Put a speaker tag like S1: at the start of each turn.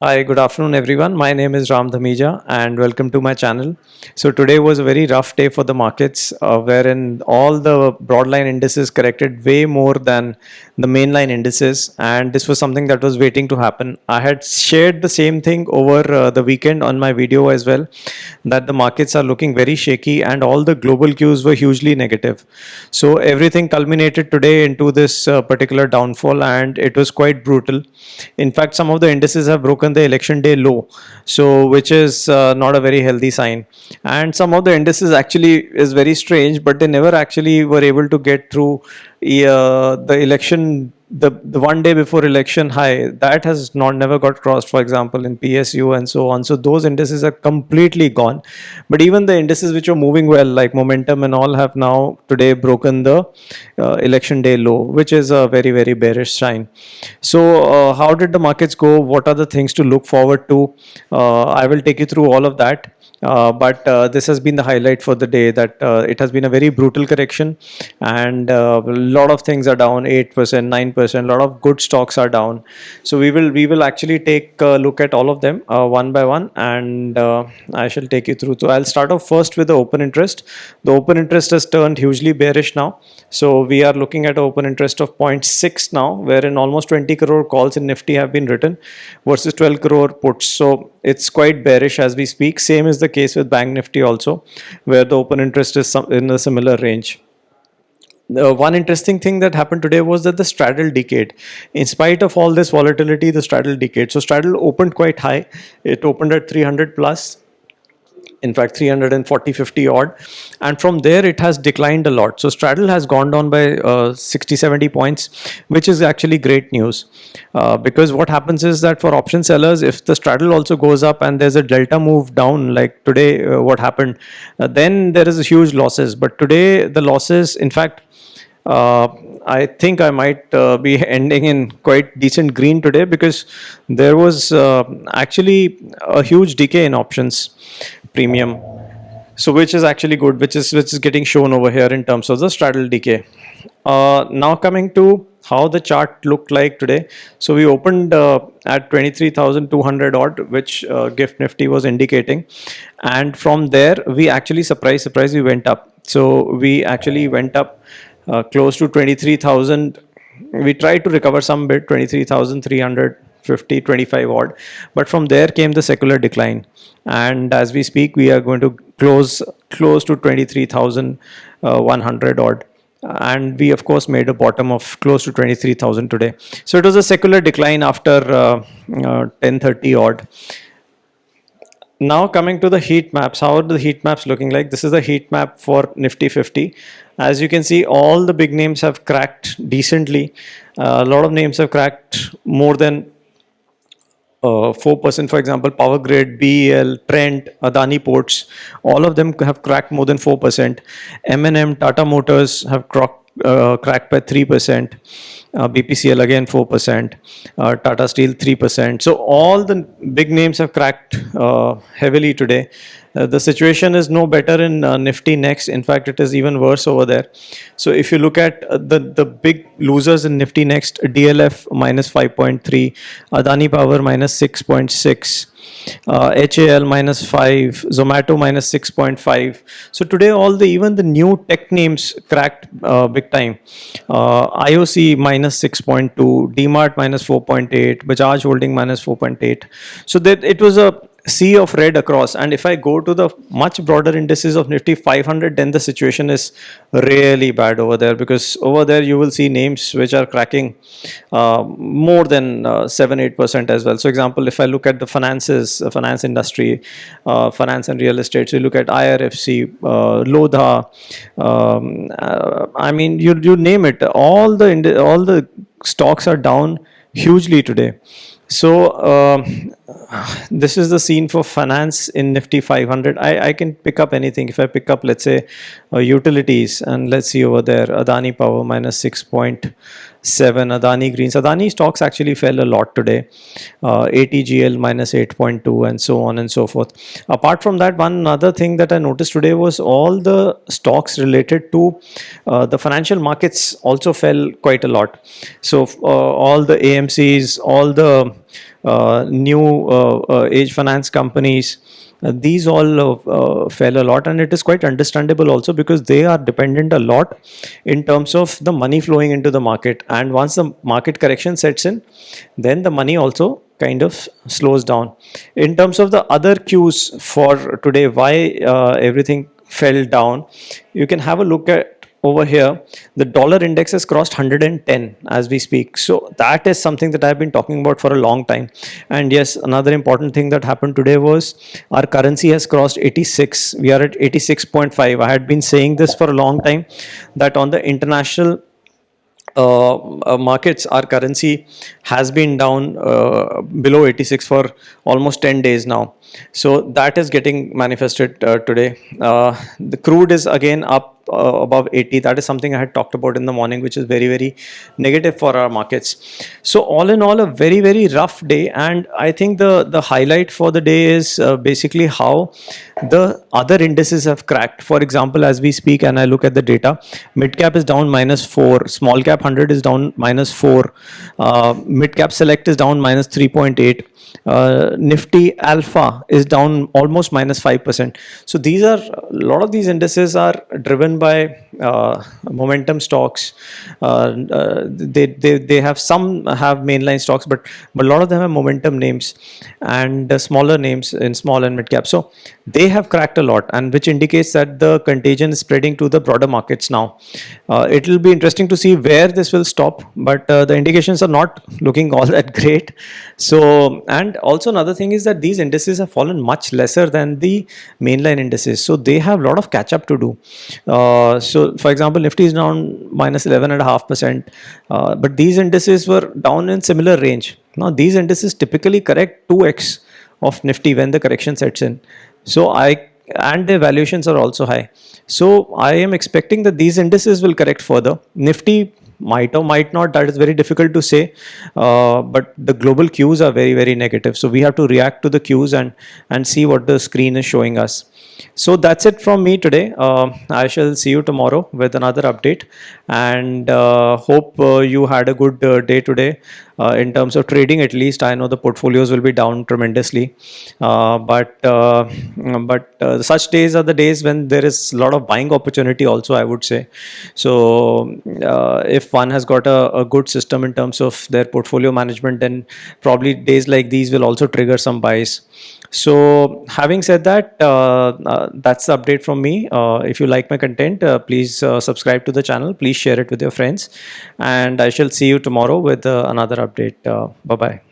S1: Hi, good afternoon, everyone. My name is Ram Dhamija, and welcome to my channel. So today was a very rough day for the markets, wherein all the broadline indices corrected way more than the mainline indices, and this was something that was waiting to happen. I had shared the same thing over the weekend on my video as well, that the markets are looking very shaky, and all the global cues were hugely negative. So everything culminated today into this particular downfall, and it was quite brutal. In fact, some of the indices have broken the election day low, so which is not a very healthy sign. And some of the indices actually is very strange, but they never actually were able to get through the election, the one day before election high that has not never got crossed, for example in PSU and so on. So those indices are completely gone. But even the indices which are moving well, like momentum and all, have now today broken the election day low, which is a very very bearish sign. So how did the markets go? What are the things to look forward to? I will take you through all of that. But this has been the highlight for the day, that it has been a very brutal correction, and a lot of things are down 8%, 9%. A lot of good stocks are down. So we will actually take a look at all of them one by one, and I shall take you through. So I'll start off first with the open interest. The open interest has turned hugely bearish now. So we are looking at an open interest of zero point 0.6 now, wherein almost 20 crore calls in Nifty have been written versus 12 crore puts. So it's quite bearish as we speak. Same is the case with Bank Nifty also, where the open interest is in a similar range. One interesting thing that happened today was that the straddle decayed. In spite of all this volatility, the straddle decayed. So straddle opened quite high. It opened at 300 plus, in fact 340, 50 odd, and from there it has declined a lot. So straddle has gone down by 60, 70 points, which is actually great news, because what happens is that for option sellers, if the straddle also goes up and there's a delta move down like today, what happened, then there is a huge losses. But today the losses, in fact, uh, I think I might be ending in quite decent green today, because there was actually a huge decay in options premium. So which is actually good, which is getting shown over here in terms of the straddle decay. Now coming to how the chart looked like today. So we opened at 23,200 odd, which gift nifty was indicating, and from there we actually, surprise we went up. So we actually went up close to 23,000. We tried to recover some bit, 23,350, 25 odd, but from there came the secular decline, and as we speak we are going to close to 23,100 odd, and we of course made a bottom of close to 23,000 today. So it was a secular decline after 1030 odd. Now coming to the heat maps, how are the heat maps looking like? This is the heat map for Nifty 50. As you can see, all the big names have cracked decently. A lot of names have cracked more than 4%. For example, Power Grid, BEL, Trent, Adani Ports, all of them have cracked more than 4%. M&M, Tata Motors have cracked by 3%. BPCL again 4%, Tata Steel 3%. So all the big names have cracked heavily today. The situation is no better in Nifty Next. In fact, it is even worse over there. So if you look at the big losers in Nifty Next, DLF minus 5.3, Adani Power minus 6.6. HAL minus 5, Zomato minus 6.5. So today even the new tech names cracked big time. IOC minus 6.2, DMart minus 4.8, Bajaj Holding minus 4.8. So that it was a sea of red across. And if I go to the much broader indices of Nifty 500, then the situation is really bad over there, because over there you will see names which are cracking more than 7-8% as well. So example, if I look at the finance industry, finance and real estate, so you look at IRFC, Lodha, I mean you name it, all the stocks are down hugely today. So this is the scene for finance in Nifty 500. I can pick up anything. If I pick up, let's say, utilities, and let's see over there, Adani Power minus 6.7, Adani Greens. Adani stocks actually fell a lot today. ATGL minus 8.2, and so on and so forth. Apart from that, one other thing that I noticed today was all the stocks related to the financial markets also fell quite a lot. So all the AMCs, all the new age finance companies. These all fell a lot, and it is quite understandable also, because they are dependent a lot in terms of the money flowing into the market. And once the market correction sets in, then the money also kind of slows down. In terms of the other cues for today, why everything fell down, you can have a look at over here. The dollar index has crossed 110 as we speak, so that is something that I've been talking about for a long time. And yes, another important thing that happened today was our currency has crossed 86. We are at 86.5. I had been saying this for a long time, that on the international markets, our currency has been down below 86 for almost 10 days now. So that is getting manifested today. The crude is again up above 80. That is something I had talked about in the morning, which is very, very negative for our markets. So all in all, a very, very rough day. And I think the highlight for the day is basically how the other indices have cracked. For example, as we speak and I look at the data, midcap is down -4, small cap 100 is down -4, midcap select is down -3.8. Nifty Alpha is down almost -5%. So these are, a lot of these indices are driven by momentum stocks. They have, some have mainline stocks, but a lot of them have momentum names and smaller names in small and mid cap. So they have cracked a lot, and which indicates that the contagion is spreading to the broader markets now. It will be interesting to see where this will stop, but the indications are not looking all that great. So, and also another thing is that these indices have fallen much lesser than the mainline indices, so they have a lot of catch up to do. So for example, Nifty is down -11.5%, but these indices were down in similar range. Now these indices typically correct 2x of Nifty when the correction sets in. So and their valuations are also high. So I am expecting that these indices will correct further. Nifty might or might not, that is very difficult to say, but the global cues are very, very negative. So we have to react to the cues and see what the screen is showing us. So that's it from me today. I shall see you tomorrow with another update, and hope you had a good day today. In terms of trading, at least I know the portfolios will be down tremendously, but such days are the days when there is a lot of buying opportunity also, I would say. So if one has got a good system in terms of their portfolio management, then probably days like these will also trigger some buys. So having said that, that's the update from me. If you like my content, please subscribe to the channel, please share it with your friends, and I shall see you tomorrow with another update. Bye bye.